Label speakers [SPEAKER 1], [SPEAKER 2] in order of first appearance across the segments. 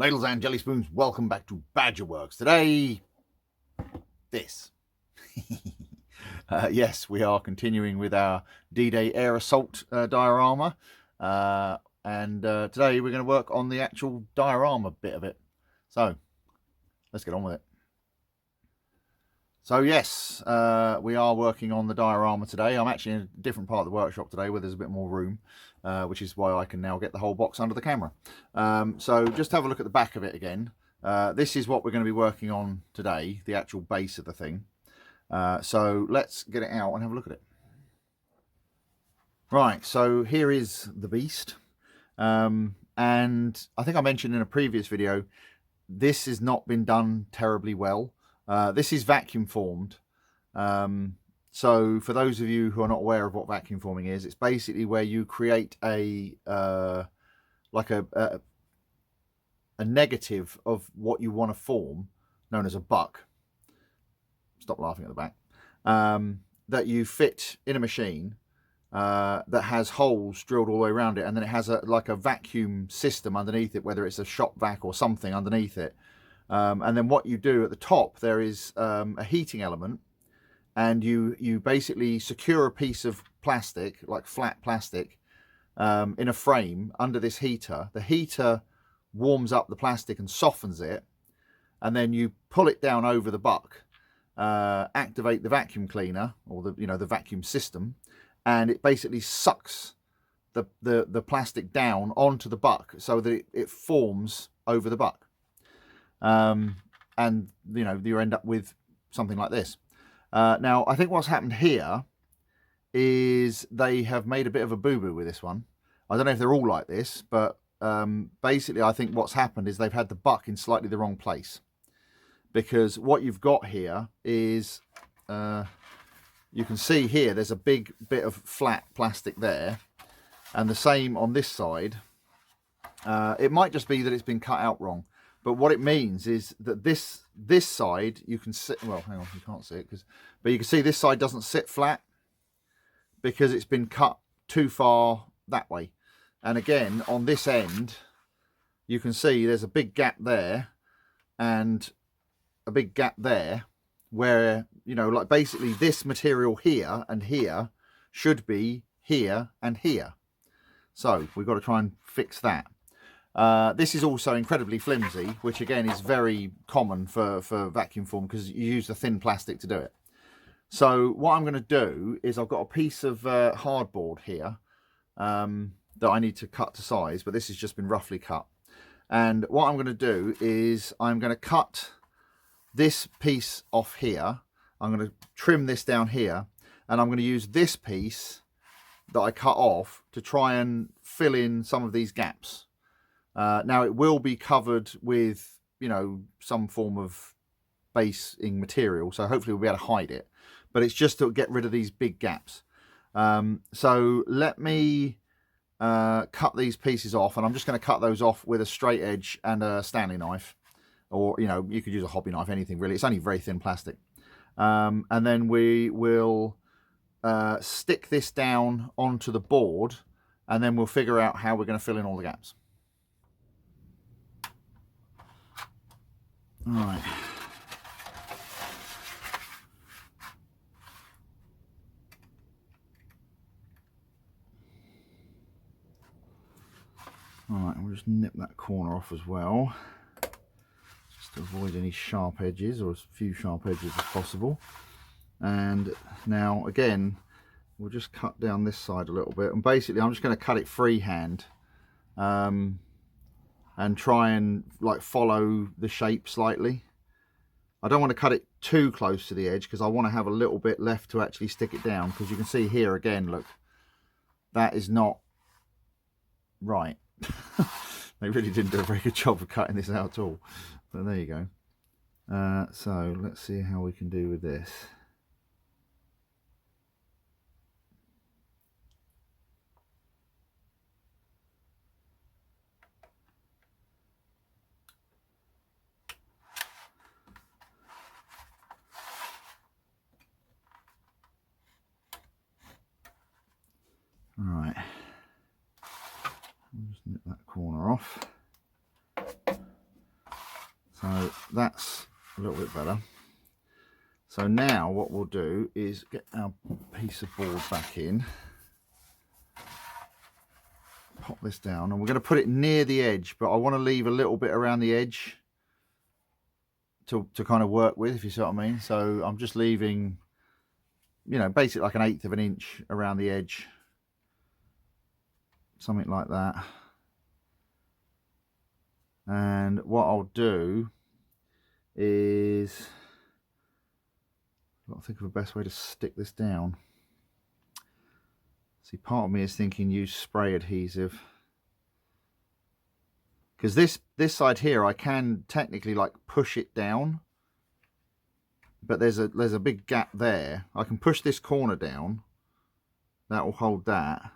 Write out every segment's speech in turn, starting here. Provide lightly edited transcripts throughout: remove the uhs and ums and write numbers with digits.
[SPEAKER 1] Ladles and jelly spoons, welcome back to Badgerworks. Today, this. Yes, we are continuing with our D-Day air assault diorama. And today we're going to work on the actual diorama bit of it. So, let's get on with it. So yes, we are working on the diorama today. I'm actually in a different part of the workshop today where there's a bit more room, which is why I can now get the whole box under the camera. So just have a look at the back of it again. This is what we're going to be working on today, the actual base of the thing. So let's get it out and have a look at it. Right, so here is the beast. And I think I mentioned in a previous video, this has not been done terribly well. This is vacuum formed. So for those of you who are not aware of what vacuum forming is, it's basically where you create a like a negative of what you want to form, known as a buck. Stop laughing at the back. That you fit in a machine that has holes drilled all the way around it, and then it has like a vacuum system underneath it, whether it's a shop vac or something underneath it. And then what you do at the top, there is a heating element, and you basically secure a piece of plastic, like flat plastic, in a frame under this heater. The heater warms up the plastic and softens it, and then you pull it down over the buck, activate the vacuum cleaner or the vacuum system, and it basically sucks the plastic down onto the buck so that it forms over the buck. And you end up with something like this. Now I think what's happened here is they have made a bit of a boo-boo with this one. I don't know if they're all like this, but basically I think what's happened is they've had the buck in slightly the wrong place, because what you've got here is you can see here there's a big bit of flat plastic there, and the same on this side. It might just be that it's been cut out wrong. But what it means is that this side, you can see, well, hang on, you can't see it, but you can see this side doesn't sit flat because it's been cut too far that way. And again, on this end, you can see there's a big gap there and a big gap there where, like basically this material here and here should be here and here. So we've got to try and fix that. This is also incredibly flimsy, which again is very common for vacuum form because you use the thin plastic to do it. So what I'm going to do is I've got a piece of hardboard here that I need to cut to size, but this has just been roughly cut. And what I'm going to do is I'm going to cut this piece off here. I'm going to trim this down here, and I'm going to use this piece that I cut off to try and fill in some of these gaps. Now it will be covered with, some form of basing material, so hopefully we'll be able to hide it. But it's just to get rid of these big gaps. So let me cut these pieces off, and I'm just going to cut those off with a straight edge and a Stanley knife, or you could use a hobby knife, anything really. It's only very thin plastic. And then we will stick this down onto the board, and then we'll figure out how we're going to fill in all the gaps. All right. All right, we'll just nip that corner off as well, just to avoid any sharp edges, or as few sharp edges as possible. And now again, we'll just cut down this side a little bit, and basically I'm just going to cut it freehand, and try and follow the shape slightly. I don't want to cut it too close to the edge because I want to have a little bit left to actually stick it down, because you can see here again, look, that is not right. They really didn't do a very good job of cutting this out at all, but there you go. So let's see how we can do with this. All right, I'll just nip that corner off. So that's a little bit better. So now what we'll do is get our piece of board back in, pop this down, and we're going to put it near the edge, but I want to leave a little bit around the edge to kind of work with, if you see what I mean. So I'm just leaving, you know, basically like 1/8 of an inch around the edge, something like that. And what I'll do is, I've got to think of a best way to stick this down. See, part of me is thinking use spray adhesive, because this side here I can technically like push it down, but there's a big gap there. I can push this corner down, that will hold that,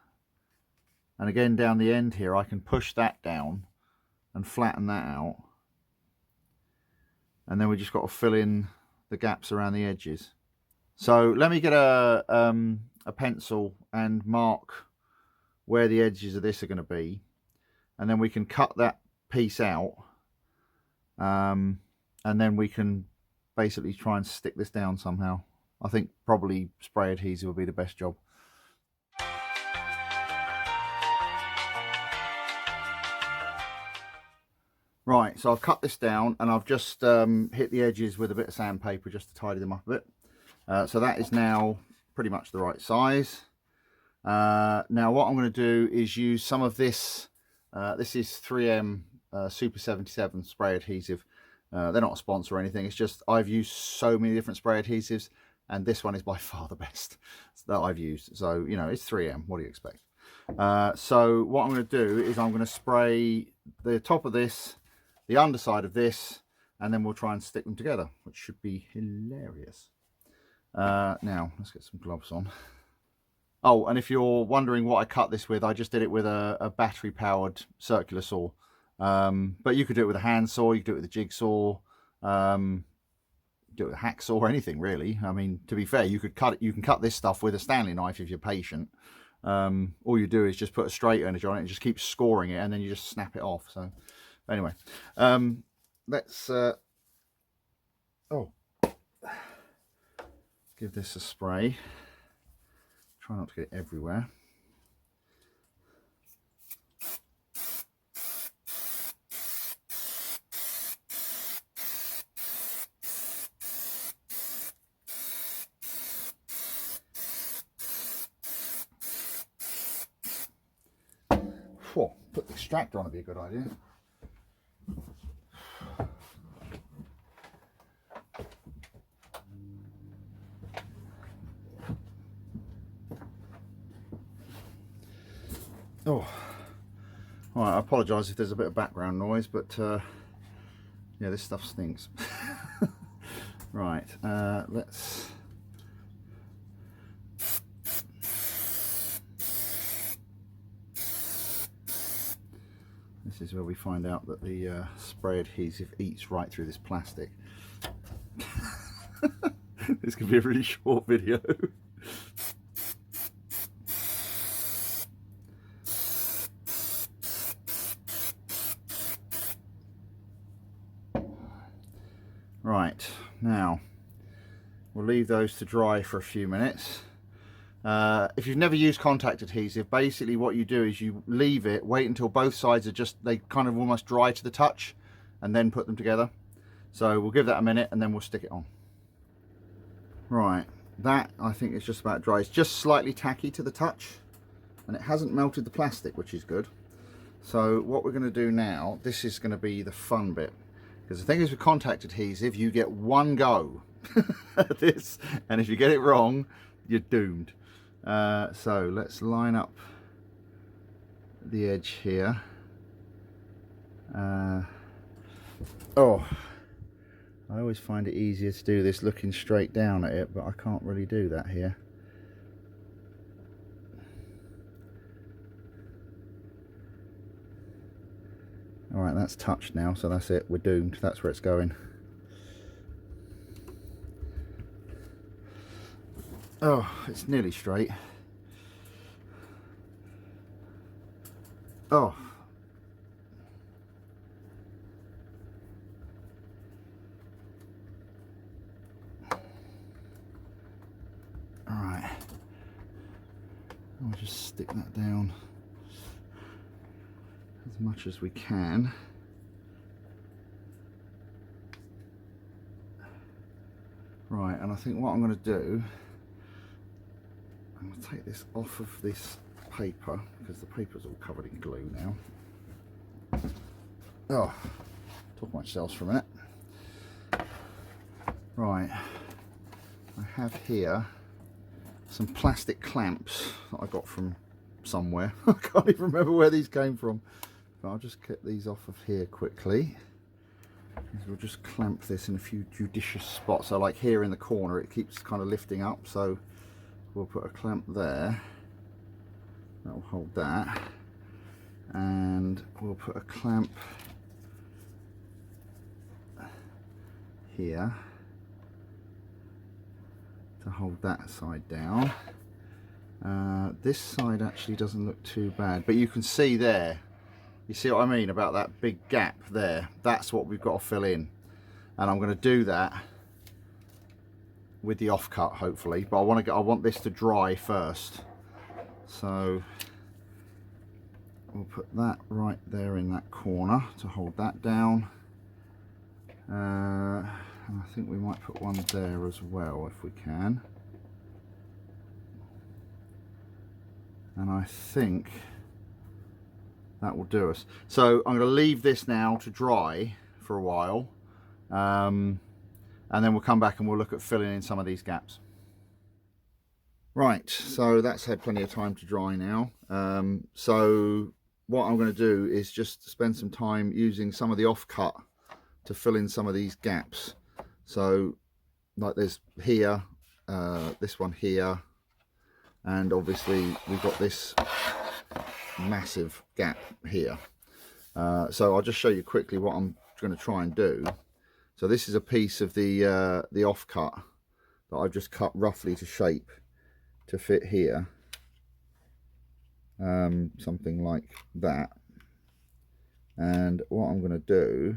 [SPEAKER 1] and again down the end here I can push that down and flatten that out, and then we just got to fill in the gaps around the edges. So let me get a pencil and mark where the edges of this are going to be, and then we can cut that piece out, and then we can basically try and stick this down somehow. I think probably spray adhesive will be the best job. Right, so I've cut this down and I've just hit the edges with a bit of sandpaper just to tidy them up a bit. So that is now pretty much the right size. Now what I'm going to do is use some of this. This is 3M Super 77 spray adhesive. They're not a sponsor or anything. It's just I've used so many different spray adhesives, and this one is by far the best that I've used. So, you know, it's 3M. What do you expect? So what I'm going to do is I'm going to spray the top of this, the underside of this, and then we'll try and stick them together, which should be hilarious. Now let's get some gloves on. Oh, and if you're wondering what I cut this with, I just did it with a battery powered circular saw, but you could do it with a hand saw, you could do it with a jigsaw, do it with a hacksaw, or anything really. I mean, to be fair, you can cut this stuff with a Stanley knife if you're patient. All you do is just put a straight edge on it and just keep scoring it, and then you just snap it off. So anyway, let's give this a spray. Try not to get it everywhere. Whoa, put the extractor on would be a good idea. Oh, all right, I apologise if there's a bit of background noise, but yeah, this stuff stinks. Right, let's... This is where we find out that the spray adhesive eats right through this plastic. This could be a really short video. Right, now we'll leave those to dry for a few minutes. If you've never used contact adhesive, basically what you do is you leave it, wait until both sides are just, they kind of almost dry to the touch, and then put them together. So we'll give that a minute and then we'll stick it on. Right, that I think is just about dry. It's just slightly tacky to the touch, and it hasn't melted the plastic, which is good. So what we're going to do now, this is going to be the fun bit, because the thing is with contact adhesive, you get one go at this, and if you get it wrong, you're doomed. So let's line up the edge here. Oh, I always find it easier to do this looking straight down at it, but I can't really do that here. Alright, that's touched now, so that's it, we're doomed, that's where it's going. Oh, it's nearly straight. Oh. I'll just stick that down as much as we can. Right, and I think what I'm going to do, I'm going to take this off of this paper, because the paper's all covered in glue now. Oh, talk myself for a minute. Right, I have here some plastic clamps that I got from somewhere. I can't even remember where these came from. But I'll just get these off of here quickly. We'll just clamp this in a few judicious spots. So like here in the corner, it keeps kind of lifting up. So we'll put a clamp there. That'll hold that. And we'll put a clamp here to hold that side down. This side actually doesn't look too bad, but you can see there, you see what I mean about that big gap there? That's what we've got to fill in, and I'm going to do that with the offcut hopefully, but I want this to dry first. So we'll put that right there in that corner to hold that down. And I think we might put one there as well if we can. And I think that will do us. So I'm going to leave this now to dry for a while, and then we'll come back and we'll look at filling in some of these gaps. Right, so that's had plenty of time to dry now. So what I'm going to do is just spend some time using some of the offcut to fill in some of these gaps. So like there's here, this one here, and obviously we've got this massive gap here. So I'll just show you quickly what I'm going to try and do. So this is a piece of the offcut that I've just cut roughly to shape to fit here, something like that. And what I'm going to do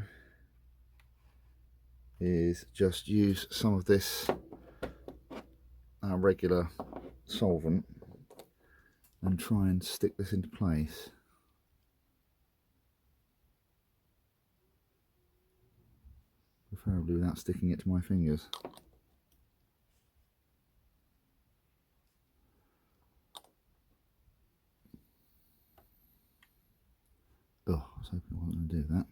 [SPEAKER 1] is just use some of this regular solvent and try and stick this into place. Preferably without sticking it to my fingers. Oh, I was hoping it wasn't going to do that.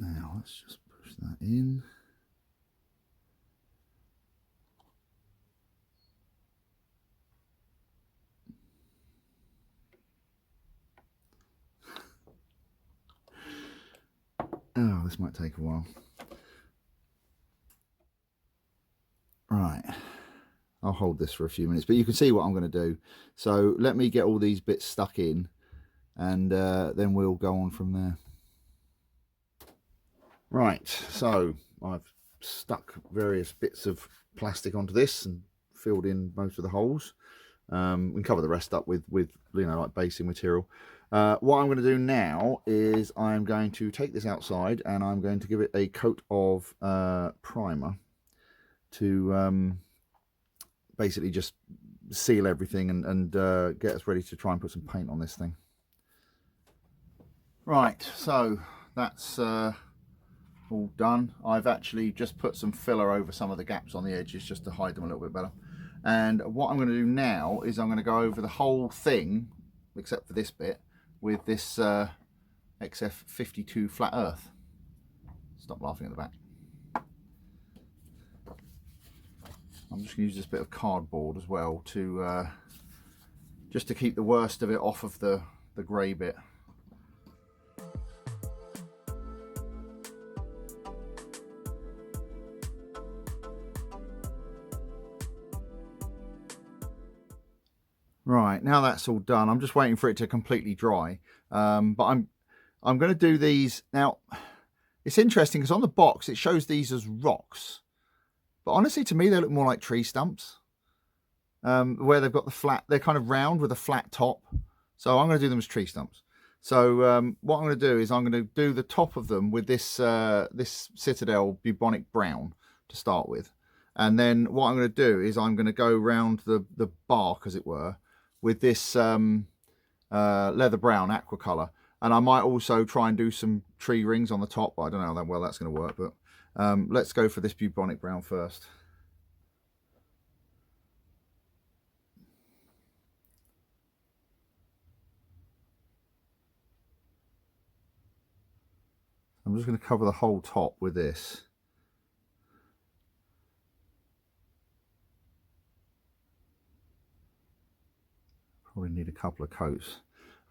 [SPEAKER 1] Now let's just push that in. Oh, this might take a while. Right, I'll hold this for a few minutes, but you can see what I'm going to do. So let me get all these bits stuck in, and then we'll go on from there. Right, so I've stuck various bits of plastic onto this and filled in most of the holes. We can cover the rest up with you know, like basing material. What I'm going to do now is I'm going to take this outside and I'm going to give it a coat of primer to basically just seal everything and get us ready to try and put some paint on this thing. Right, so that's all done. I've actually just put some filler over some of the gaps on the edges just to hide them a little bit better. And what I'm going to do now is I'm going to go over the whole thing, except for this bit, with this XF52 flat earth. Stop laughing at the back. I'm just going to use this bit of cardboard as well to just to keep the worst of it off of the grey bit. Right, now that's all done. I'm just waiting for it to completely dry. But I'm going to do these now. It's interesting because on the box it shows these as rocks, but honestly to me they look more like tree stumps, where they've got the flat, they're kind of round with a flat top. So I'm going to do them as tree stumps. So what I'm going to do is I'm going to do the top of them with this this Citadel bubonic brown to start with, And then what I'm going to do is I'm going to go round the bark, as it were, with this leather brown aqua colour. And I might also try and do some tree rings on the top, but I don't know how well that's going to work. But let's go for this bubonic brown first. I'm just going to cover the whole top with this. Probably need a couple of coats,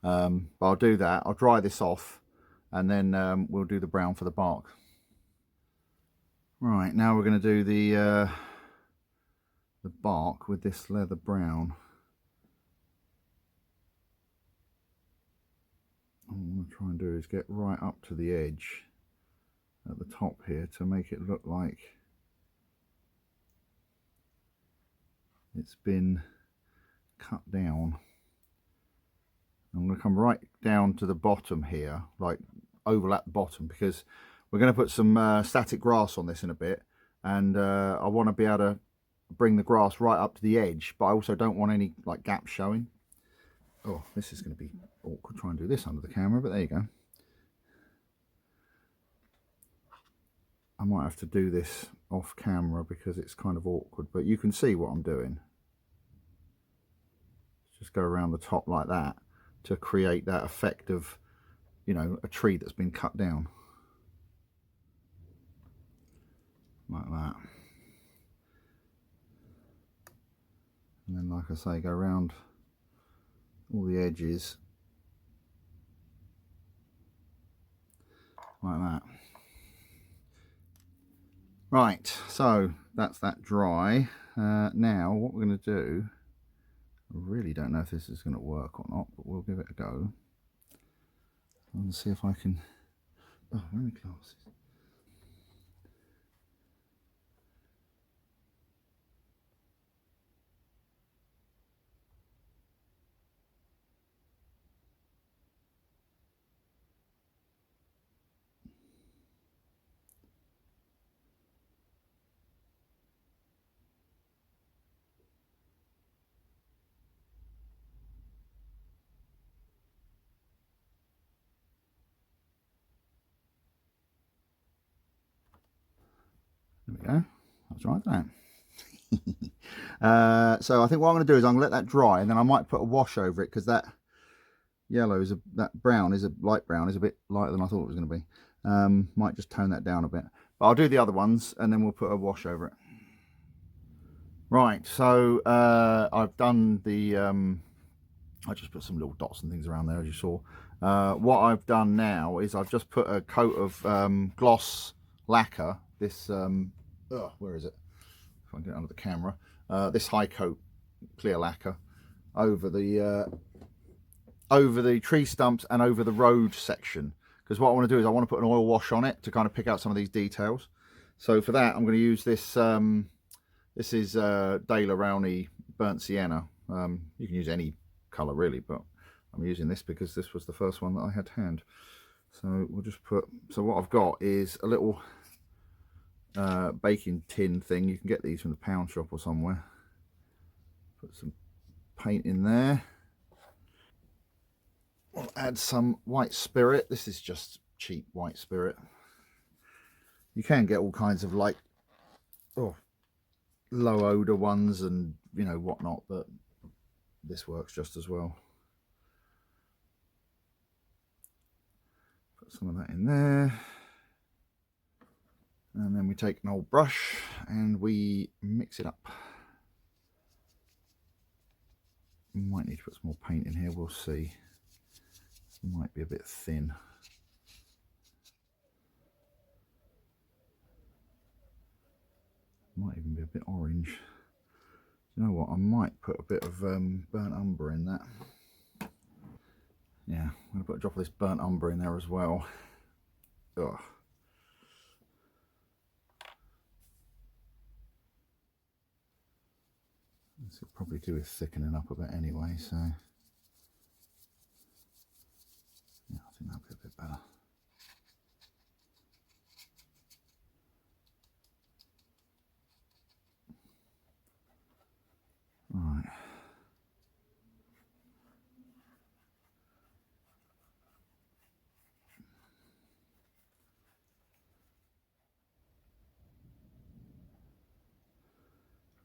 [SPEAKER 1] but I'll do that. I'll dry this off, and then we'll do the brown for the bark. Right, now we're going to do the bark with this leather brown. What I'm going to try and do is get right up to the edge at the top here to make it look like it's been cut down. I'm going to come right down to the bottom here, like overlap the bottom, because we're going to put some static grass on this in a bit, and I want to be able to bring the grass right up to the edge, but I also don't want any like gaps showing. Oh, this is going to be awkward. Try and do this under the camera, but there you go. I might have to do this off camera because it's kind of awkward, but you can see what I'm doing. Just go around the top like that to create that effect of, you know, a tree that's been cut down. Like that. And then, like I say, go around all the edges like that. Right, so that's that dry. Now what we're going to do, I really don't know if this is going to work or not, but we'll give it a go and see if I can. Oh, where are my glasses? There we go. That's right there. So I think what I'm going to do is I'm going to let that dry, and then I might put a wash over it, because that yellow is that brown is a light brown is a bit lighter than I thought it was going to be. Might just tone that down a bit, but I'll do the other ones and then we'll put a wash over it. Right, so I've done the I just put some little dots and things around there, as you saw. What I've done now is I've just put a coat of gloss lacquer, this where is it, if I can get it under the camera, this high coat clear lacquer over the tree stumps and over the road section, because what I want to do is I want to put an oil wash on it to kind of pick out some of these details. So for that I'm going to use this this is De La Rowney burnt sienna. You can use any colour really, but I'm using this because this was the first one that I had to hand. So we'll just put, so what I've got is a little baking tin thing. You can get these from the pound shop or somewhere. Put some paint in there. We'll add some white spirit. This is just cheap white spirit. You can get all kinds of like low odor ones and you know whatnot, but this works just as well. Put some of that in there, and then we take an old brush and we mix it up. Might need to put some more paint in here, we'll see. Might be a bit thin. Might even be a bit orange. You know what, I might put a bit of burnt umber in that. Yeah, I'm going to put a drop of this burnt umber in there as well. Ugh. This will probably do with thickening up a bit anyway, so yeah, I think that'll be a bit better.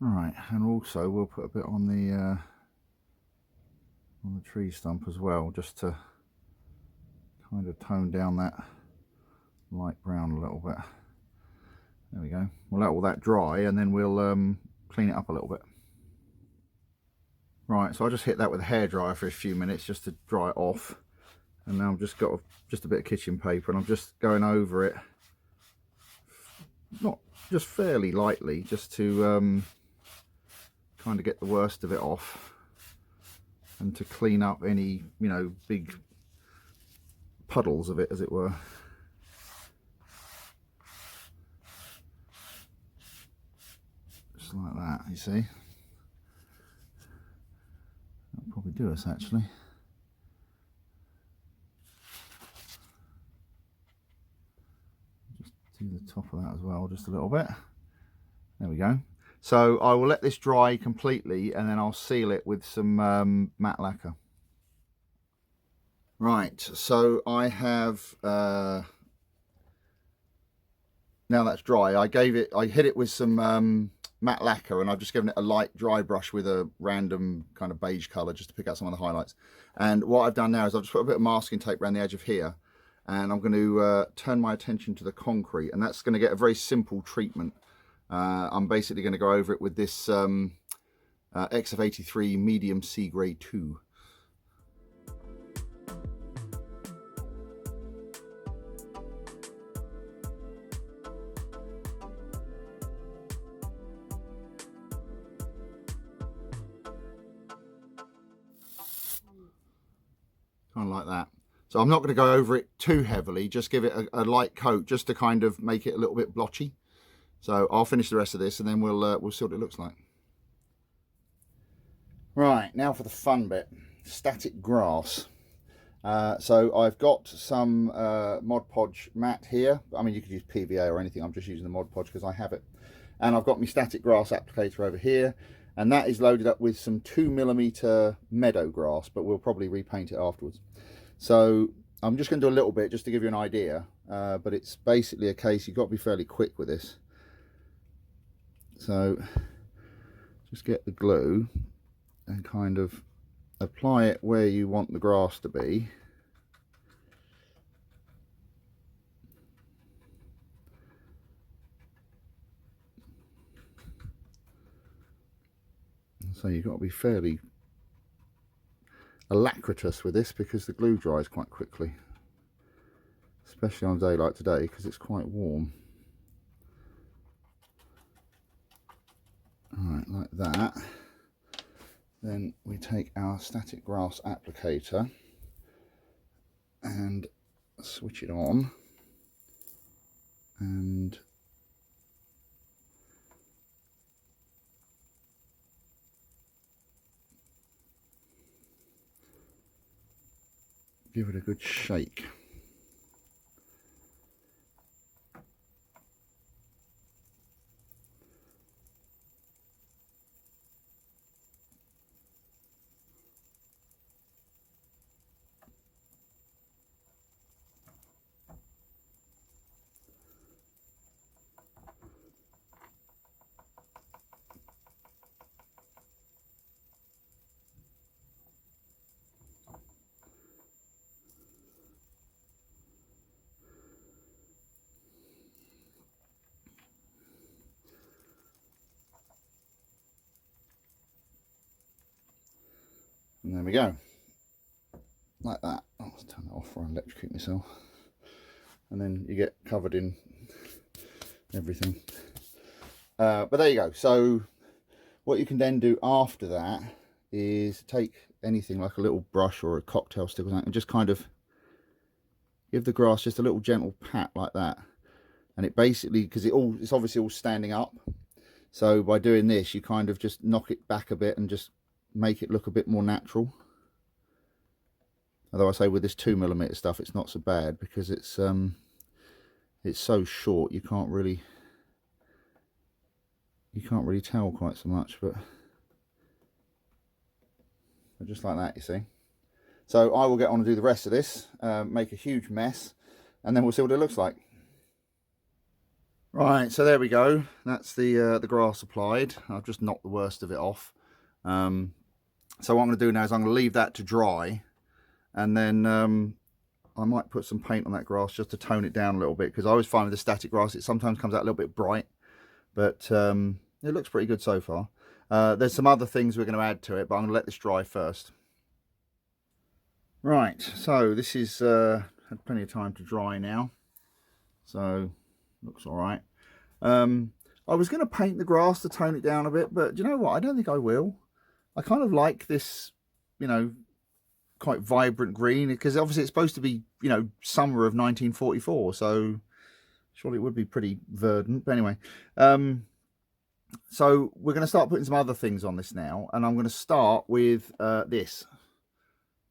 [SPEAKER 1] Right, and also we'll put a bit on the tree stump as well, just to kind of tone down that light brown a little bit. There we go. We'll let all that dry and then we'll clean it up a little bit. Right, so I just hit that with a hairdryer for a few minutes just to dry it off, and now I've just got just a bit of kitchen paper and I'm just going over it, not just fairly lightly, just to kind of get the worst of it off and to clean up any, you know, big puddles of it, as it were. Just like that, you see. That'll probably do us, actually. Just do the top of that as well, just a little bit. There we go. So I will let this dry completely and then I'll seal it with some matte lacquer. Right, so I have, now that's dry, I hit it with some matte lacquer, and I've just given it a light dry brush with a random kind of beige colour just to pick out some of the highlights. And what I've done now is I've just put a bit of masking tape around the edge of here, and I'm going to turn my attention to the concrete, and that's going to get a very simple treatment. I'm basically going to go over it with this XF83 medium C grade 2. Kind of like that. So I'm not going to go over it too heavily, just give it a light coat just to kind of make it a little bit blotchy. So I'll finish the rest of this and then we'll see what it looks like. Right, now for the fun bit, static grass. So I've got some Mod Podge mat here. I mean, you could use PVA or anything. I'm just using the Mod Podge because I have it. And I've got my static grass applicator over here, and that is loaded up with some 2mm meadow grass, but we'll probably repaint it afterwards. So I'm just going to do a little bit just to give you an idea, but it's basically a case you've got to be fairly quick with this. So just get the glue and kind of apply it where you want the grass to be. So you've got to be fairly alacritous with this because the glue dries quite quickly, especially on a day like today because it's quite warm. Alright, like that. Then we take our static grass applicator and switch it on, and give it a good shake. And there we go, like that. Oh, let's turn that off before I electrocute myself. And then you get covered in everything. But there you go. So what you can then do after that is take anything like a little brush or a cocktail stick or something and just kind of give the grass just a little gentle pat like that. And it basically, because it's obviously all standing up, so by doing this you kind of just knock it back a bit and just make it look a bit more natural. Although I say with this 2mm stuff it's not so bad because it's so short you can't really tell quite so much, but just like that, you see. So I will get on and do the rest of this, make a huge mess, and then we'll see what it looks like. Right, so there we go. That's the grass applied. I've just knocked the worst of it off. So what I'm going to do now is I'm going to leave that to dry, and then I might put some paint on that grass just to tone it down a little bit, because I always find with the static grass it sometimes comes out a little bit bright, but it looks pretty good so far. There's some other things we're going to add to it, but I'm going to let this dry first. Right, so this is had plenty of time to dry now, so looks all right. I was going to paint the grass to tone it down a bit, but do you know what? I don't think I will. I kind of like this, you know, quite vibrant green, because obviously it's supposed to be, you know, summer of 1944, so surely it would be pretty verdant. But anyway, so we're going to start putting some other things on this now, and I'm going to start with this.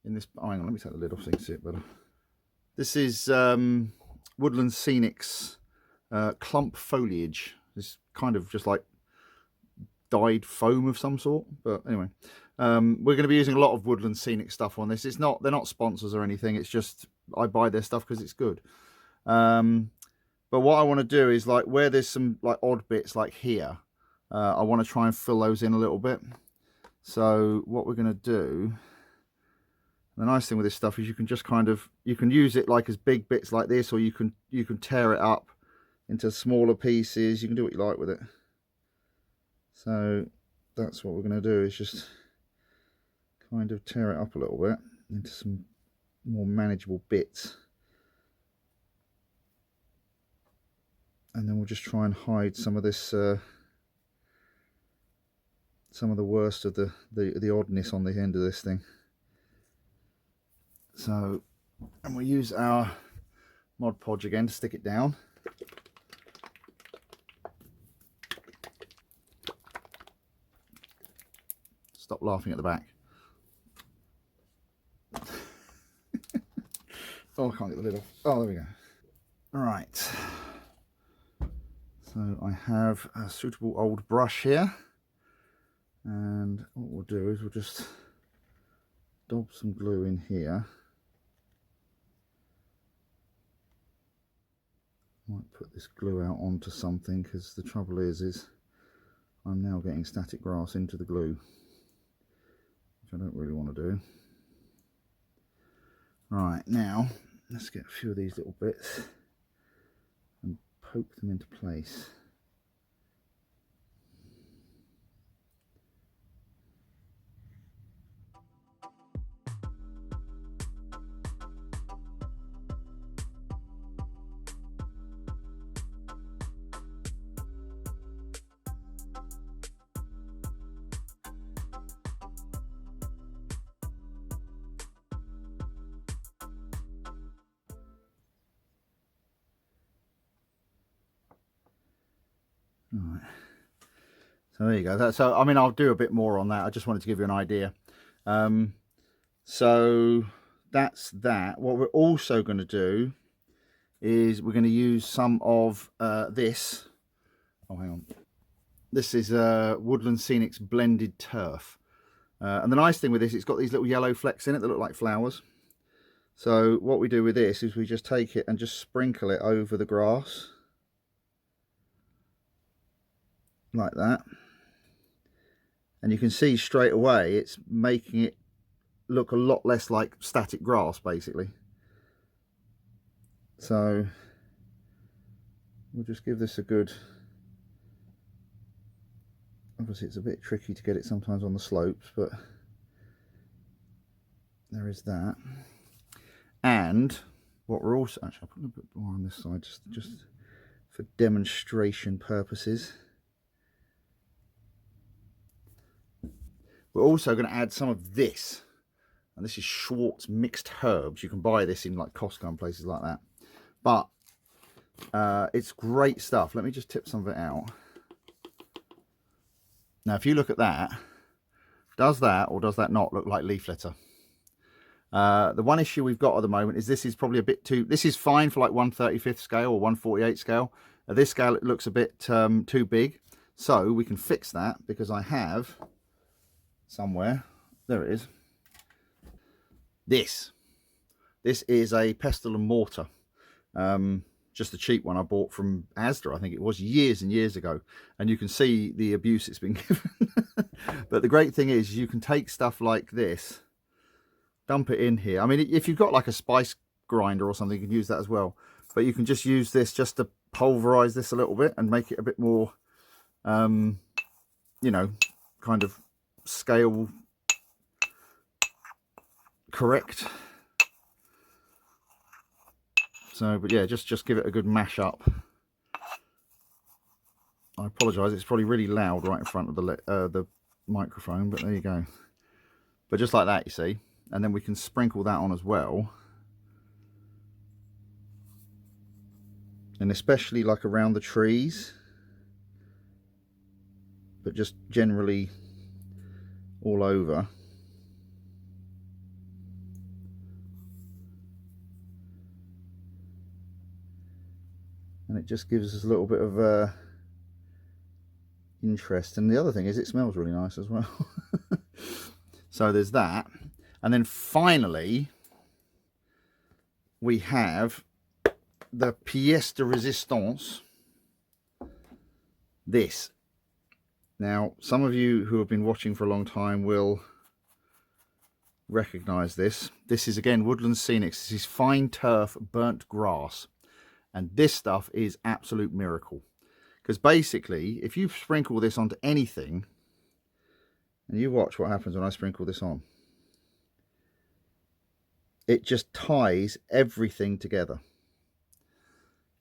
[SPEAKER 1] In this, oh, hang on, let me take the lid off so you can see it better. This is Woodland Scenics clump foliage. It's kind of just like dyed foam of some sort, but anyway, we're going to be using a lot of Woodland Scenic stuff on this. They're not sponsors or anything, it's just I buy their stuff because it's good. But what I want to do is, like, where there's some like odd bits like here, I want to try and fill those in a little bit. So what we're going to do, the nice thing with this stuff is you can just kind of, you can use it like as big bits like this, or you can tear it up into smaller pieces. You can do what you like with it. So that's what we're going to do, is just kind of tear it up a little bit into some more manageable bits, and then we'll just try and hide some of this some of the worst of the oddness on the end of this thing. So, and we'll use our Mod Podge again to stick it down. Stop laughing at the back. Oh, I can't get the lid off. Oh, there we go. Right. So I have a suitable old brush here, and what we'll do is we'll just dob some glue in here. Might put this glue out onto something, because the trouble is I'm now getting static grass into the glue, which I don't really want to do. Right, now let's get a few of these little bits and poke them into place. Right. So there you go. So I mean, I'll do a bit more on that. I just wanted to give you an idea. So that's that. What we're also going to do is we're going to use some of this. Oh, hang on. This is Woodland Scenics blended turf. And the nice thing with this, it's got these little yellow flecks in it that look like flowers. So what we do with this is we just take it and just sprinkle it over the grass. Like that, and you can see straight away it's making it look a lot less like static grass, basically. So we'll just give this a good, obviously it's a bit tricky to get it sometimes on the slopes, but there is that. And what we're also, actually I'll put a bit more on this side just for demonstration purposes. We're also going to add some of this, and this is Schwartz mixed herbs. You can buy this in like Costco and places like that, but it's great stuff. Let me just tip some of it out. Now if you look at that, does that or does that not look like leaf litter? The one issue we've got at the moment is this is probably a bit too, this is fine for like 1/35 scale or 1/48 scale. At this scale it looks a bit too big, so we can fix that, because I have somewhere, there it is, this is a pestle and mortar. just a cheap one I bought from Asda, I think it was, years and years ago, and you can see the abuse it's been given. But the great thing is you can take stuff like this, dump it in here. I mean, if you've got like a spice grinder or something, you can use that as well, but you can just use this just to pulverize this a little bit and make it a bit more you know, kind of scale correct. So, but yeah, just give it a good mash up. I apologise, it's probably really loud right in front of the microphone, but there you go. But just like that, you see, and then we can sprinkle that on as well, and especially like around the trees, but just generally all over. And it just gives us a little bit of interest. And the other thing is it smells really nice as well. So there's that. And then finally we have the pièce de résistance, this. Now, some of you who have been watching for a long time will recognize this. This is, again, Woodland Scenics. This is fine turf burnt grass, and this stuff is absolute miracle, because basically if you sprinkle this onto anything, and you watch what happens when I sprinkle this on, it just ties everything together.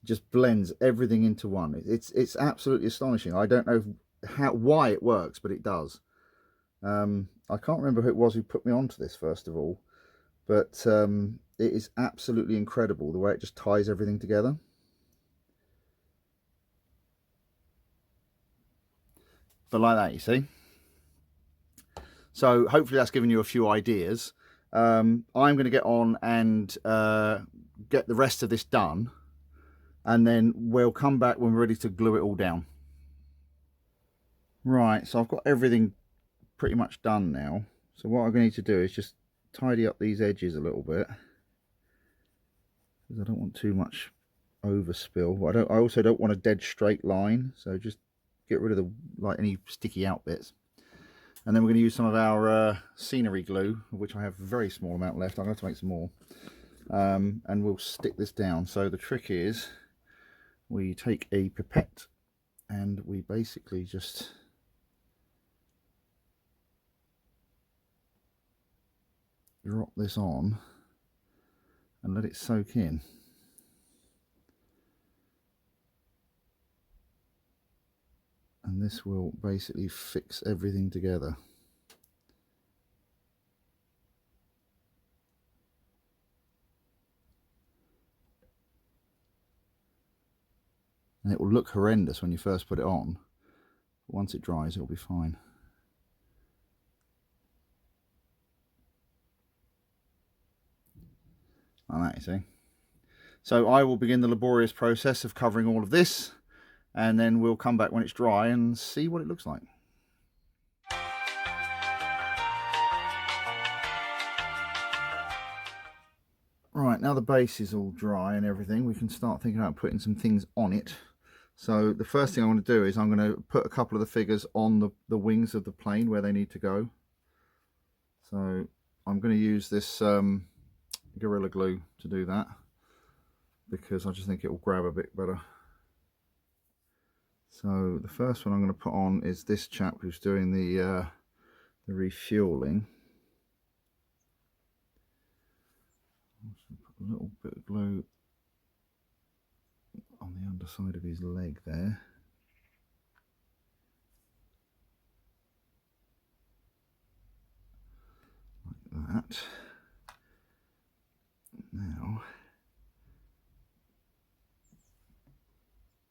[SPEAKER 1] It just blends everything into one. It's absolutely astonishing. I don't know why it works, but it does. I can't remember who it was who put me onto this first of all, but it is absolutely incredible the way it just ties everything together. But like that, you see. So hopefully that's given you a few ideas. I'm going to get on and get the rest of this done, and then we'll come back when we're ready to glue it all down. Right, so I've got everything pretty much done now. So what I'm going to need to do is just tidy up these edges a little bit, because I don't want too much overspill. I also don't want a dead straight line, so just get rid of any sticky out bits. And then we're going to use some of our scenery glue, of which I have a very small amount left. I'm going to have to make some more. And we'll stick this down. So the trick is we take a pipette and we basically just drop this on and let it soak in. And this will basically fix everything together. And it will look horrendous when you first put it on, but once it dries it'll be fine. Like that, you see. So I will begin the laborious process of covering all of this, and then we'll come back when it's dry and see what it looks like. Right, now the base is all dry and everything, we can start thinking about putting some things on it. So the first thing I want to do is I'm going to put a couple of the figures on the wings of the plane where they need to go. So I'm going to use this Gorilla Glue to do that, because I just think it will grab a bit better. So the first one I'm going to put on is this chap who's doing the refueling. Put a little bit of glue on the underside of his leg there. Like that. Now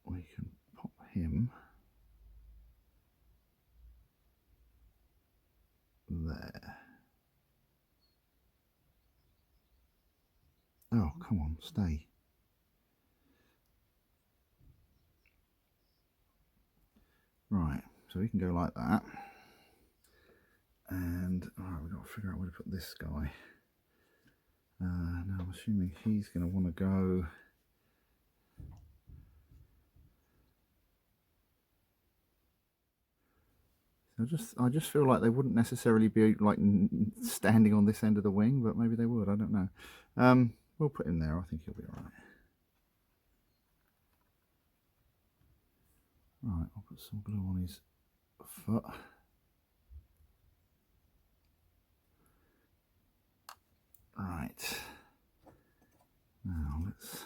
[SPEAKER 1] we can pop him there. Oh, come on, stay. Right, so we can go like that. And we've got to figure out where to put this guy. Now I'm assuming he's going to want to go I just feel like they wouldn't necessarily be like standing on this end of the wing, but maybe they would. I don't know. We'll put him there. I think he'll be all right. Right, I'll put some glue on his foot. Right. Now let's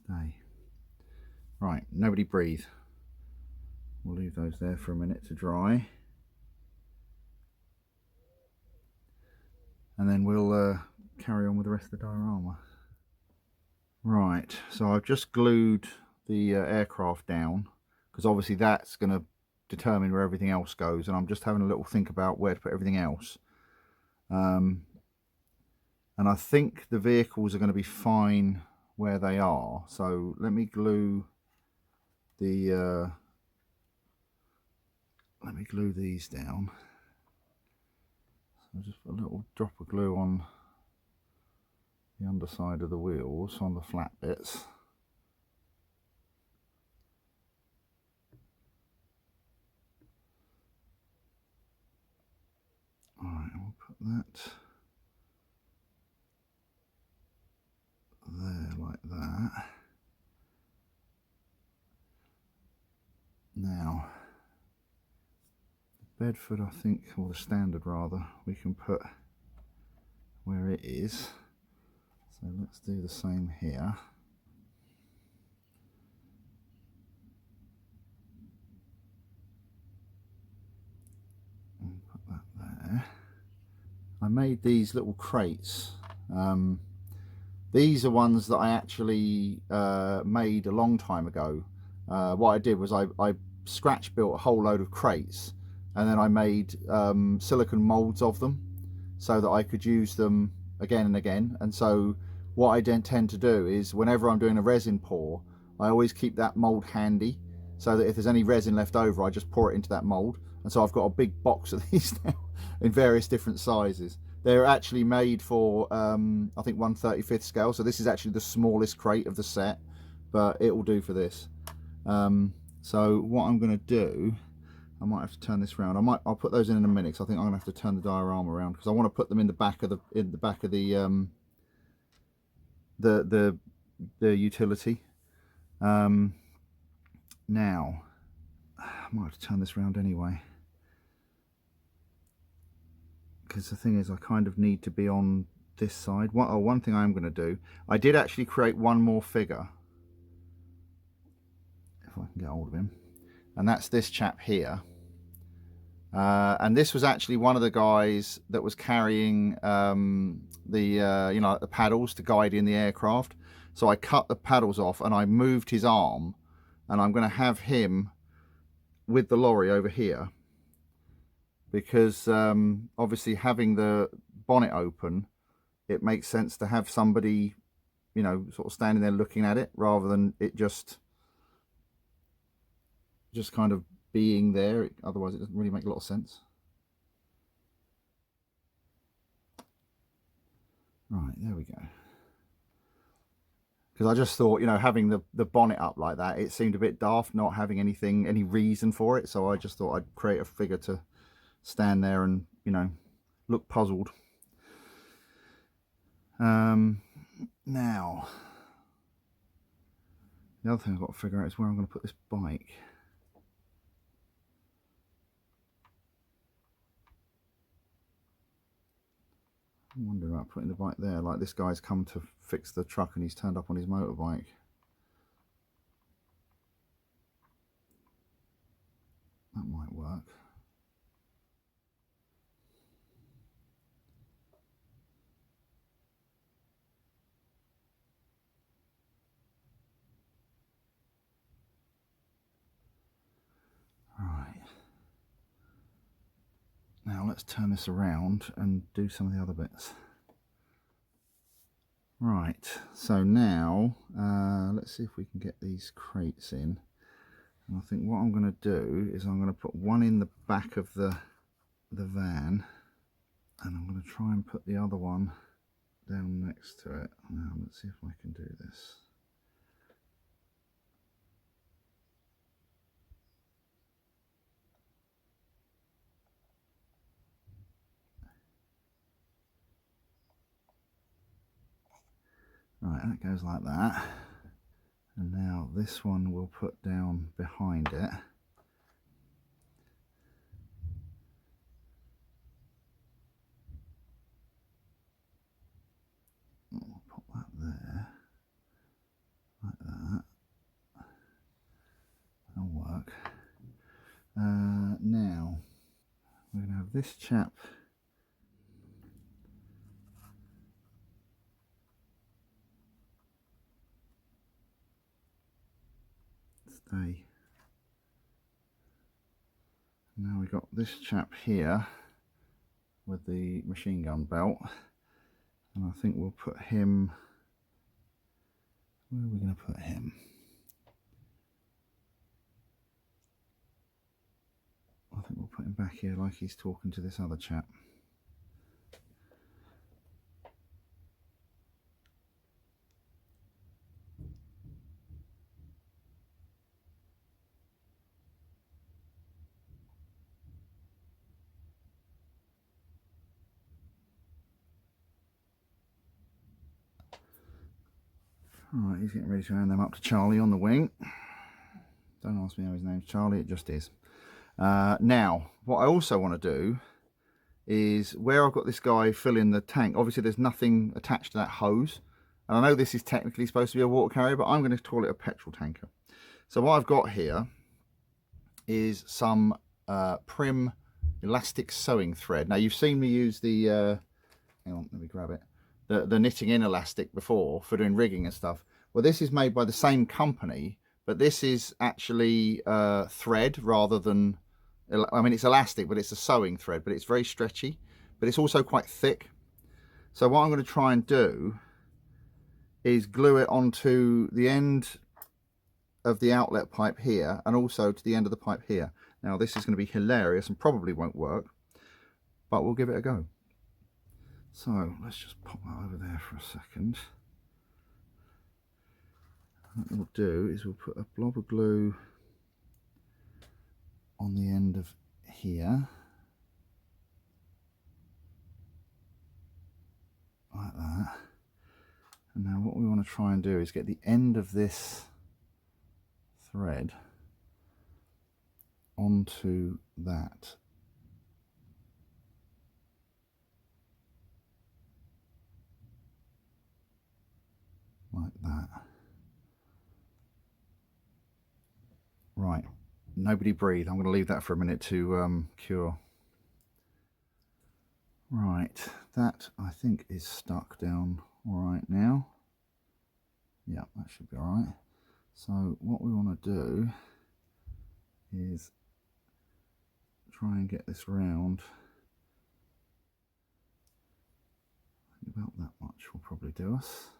[SPEAKER 1] stay. Right, nobody breathe. We'll leave those there for a minute to dry. And then we'll carry on with the rest of the diorama. Right, so I've just glued the aircraft down, because obviously that's going to determine where everything else goes, and I'm just having a little think about where to put everything else. And I think the vehicles are going to be fine where they are, so let me glue the let me glue these down. So I'll just put a little drop of glue on the underside of the wheels, on the flat bits. Alright, we'll put that there like that. Now, the Bedford, I think, or the standard rather, we can put where it is. So let's do the same here. And put that there. I made these little crates. These are ones that I actually made a long time ago. What I did was I scratch built a whole load of crates, and then I made silicone molds of them so that I could use them again and again. And so what I then tend to do is whenever I'm doing a resin pour, I always keep that mold handy, so that if there's any resin left over, I just pour it into that mold. And so I've got a big box of these now in various different sizes. They're actually made for I think 1/35 scale, so this is actually the smallest crate of the set, but it will do for this. So what I'm going to do, I might have to turn this around. I'll put those in a minute, because I think I'm going to have to turn the diorama around, because I want to put them in the back of the utility. Now I might have to turn this around anyway, because the thing is I kind of need to be on this side. One thing I'm going to do, I did actually create one more figure, if I can get hold of him, and that's this chap here. And this was actually one of the guys that was carrying the paddles to guide in the aircraft. So I cut the paddles off and I moved his arm, and I'm going to have him with the lorry over here, because obviously having the bonnet open, it makes sense to have somebody, sort of standing there looking at it, rather than it just kind of being there. Otherwise it doesn't really make a lot of sense. Right, there we go. Because I just thought, having the bonnet up like that, it seemed a bit daft not having any reason for it. So I just thought I'd create a figure to stand there and, look puzzled. Now, the other thing I've got to figure out is where I'm going to put this bike. I'm wondering about putting the bike there. Like, this guy's come to fix the truck and he's turned up on his motorbike. That might work. Right. Now let's turn this around and do some of the other bits. Right, so now let's see if we can get these crates in. And I think what I'm going to do is I'm going to put one in the back of the van, and I'm going to try and put the other one down next to it. Now let's see if I can do this. Right, that goes like that. And now this one we'll put down behind it. We'll put that there, like that. That'll work. Now we're going to have this chap stay. Now we've got this chap here with the machine gun belt, and I think we'll put him, where are we going to put him? I think we'll put him back here like he's talking to this other chap. Alright, he's getting ready to hand them up to Charlie on the wing. Don't ask me how his name's Charlie, it just is. Now, what I also want to do is, where I've got this guy filling the tank, obviously there's nothing attached to that hose. And I know this is technically supposed to be a water carrier, but I'm going to call it a petrol tanker. So what I've got here is some Prim elastic sewing thread. Now you've seen me use the, hang on, let me grab it. The knitting in elastic before for doing rigging and stuff. Well, this is made by the same company, but this is actually thread rather than, I mean, it's elastic, but it's a sewing thread, but it's very stretchy, but it's also quite thick. So what I'm going to try and do is glue it onto the end of the outlet pipe here, and also to the end of the pipe here. Now this is going to be hilarious and probably won't work, but we'll give it a go. So let's just pop that over there for a second. What we'll do is we'll put a blob of glue on the end of here, like that. And now what we want to try and do is get the end of this thread onto that. Like that. Right, nobody breathe. I'm going to leave that for a minute to cure. Right, that I think is stuck down all right now. Yeah, that should be all right. So what we want to do is try and get this round. I think about that much will probably do us.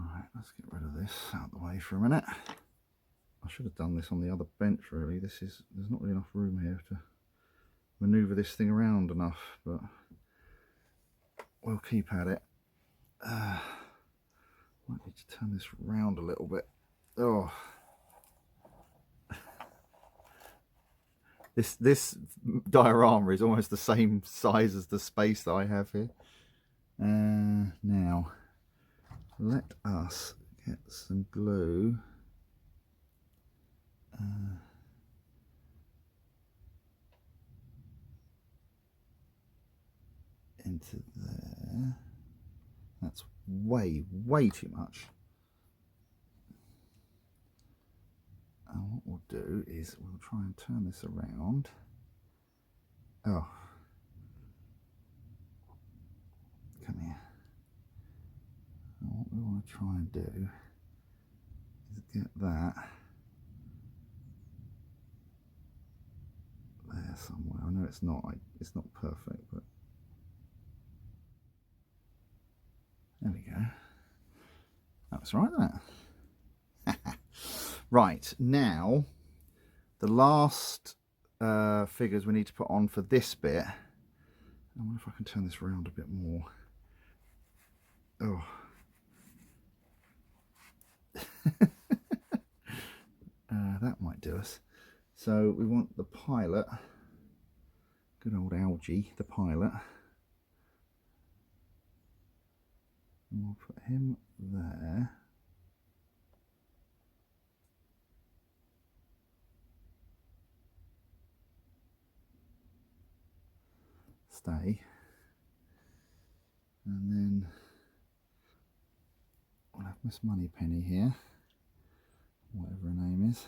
[SPEAKER 1] Alright, let's get rid of this out of the way for a minute. I should have done this on the other bench really. There's not really enough room here to manoeuvre this thing around enough, but we'll keep at it. Might need to turn this round a little bit. Oh, this diorama is almost the same size as the space that I have here. Now let us get some glue into there. That's way too much. And what we'll do is we'll try and turn this around. Oh, come here. And what we want to try and do is get that there somewhere. I know it's not perfect, but there we go. That was right, wasn't it? Right, now the last figures we need to put on for this bit. I wonder if I can turn this around a bit more. Oh. That might do us. So we want the pilot good old Algae, the pilot. And we'll put him there. Stay. And then we'll have Miss Moneypenny here, whatever her name is.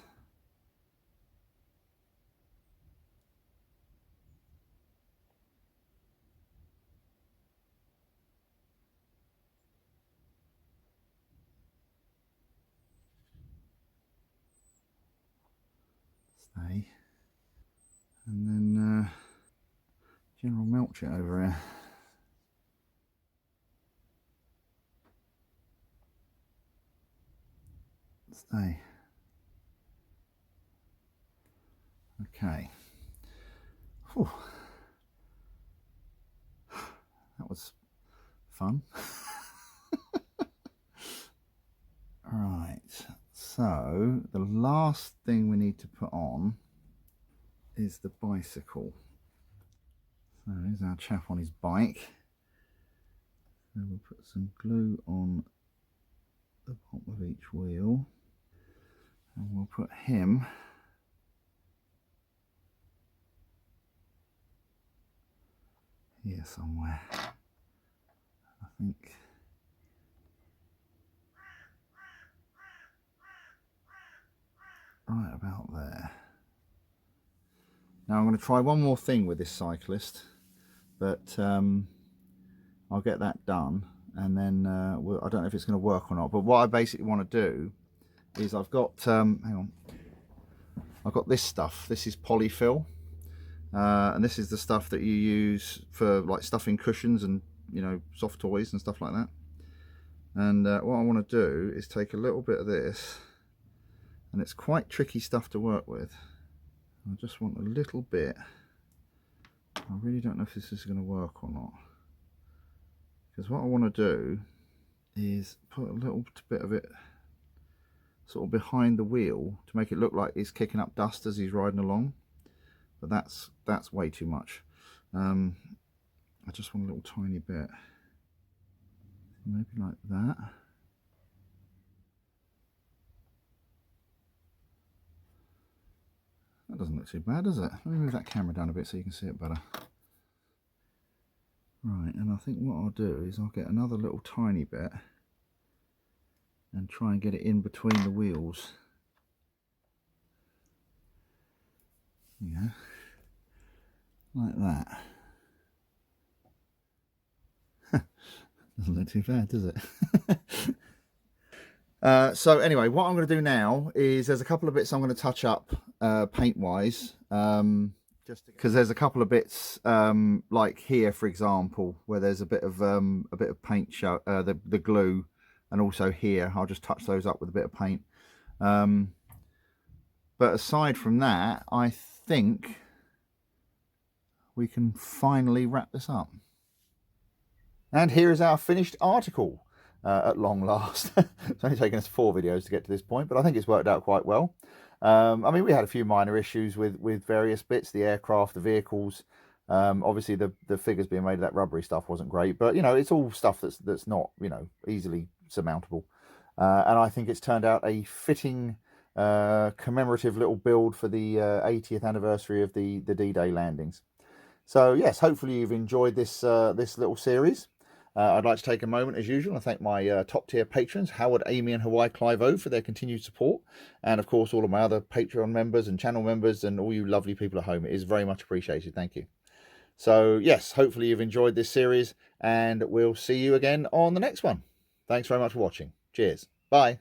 [SPEAKER 1] Stay. And then General Melchett over here. Stay. Okay. Whew. That was fun. Right, so the last thing we need to put on is the bicycle. So here's our chap on his bike. So we'll put some glue on the bottom of each wheel, and we'll put him here somewhere. I think right about there. Now I'm going to try one more thing with this cyclist, but I'll get that done, and then I don't know if it's going to work or not. But what I basically want to do is I've got hang on, I've got this stuff. This is polyfill, and this is the stuff that you use for like stuffing cushions and, you know, soft toys and stuff like that. And what I want to do is take a little bit of this, and it's quite tricky stuff to work with. I just want a little bit. I really don't know if this is going to work or not, because what I want to do is put a little bit of it sort of behind the wheel to make it look like he's kicking up dust as he's riding along, but that's way too much. I just want a little tiny bit, maybe like that. That doesn't look too bad, does it? Let me move that camera down a bit so you can see it better. Right, and I think what I'll do is I'll get another little tiny bit and try and get it in between the wheels. Yeah, like that. Doesn't look too bad, does it? So anyway, what I'm going to do now is there's a couple of bits I'm going to touch up paint wise, just because there's a couple of bits like here, for example, where there's a bit of paint show, the glue, and also here I'll just touch those up with a bit of paint. But aside from that, I think we can finally wrap this up. And here is our finished article. At long last. It's only taken us 4 videos to get to this point, but I think it's worked out quite well. I mean, we had a few minor issues with various bits, the aircraft, the vehicles. Obviously the figures being made of that rubbery stuff wasn't great, but you know, it's all stuff that's not, you know, easily surmountable. And I think it's turned out a fitting commemorative little build for the 80th anniversary of the D-Day landings. So yes, hopefully you've enjoyed this this little series. I'd like to take a moment, as usual, and thank my top-tier patrons, Howard, Amy and Hawaii Clive O, for their continued support. And, of course, all of my other Patreon members and channel members and all you lovely people at home. It is very much appreciated. Thank you. So, yes, hopefully you've enjoyed this series, and we'll see you again on the next one. Thanks very much for watching. Cheers. Bye.